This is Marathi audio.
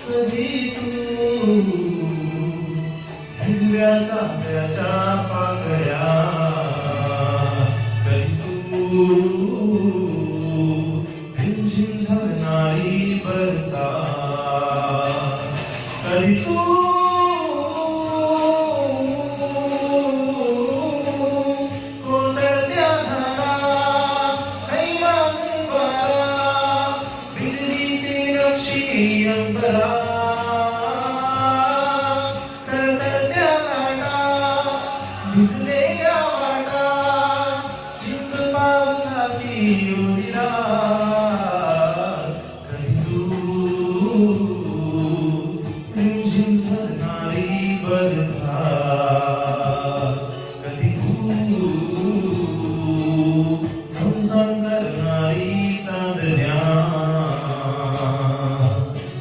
कधी तू हिरव्या चाफ्याच्या पाकळ्या, कधी तू रिमझिम झरणारी बरसा, कधी तू कोसळत्या धारा, हैमान वारा, बिजलीची नक्षी अंबरा, सरसरत्या लाटा, भिजलेल्या वाटा, चिंब पावसाची उडिरा, कधी तू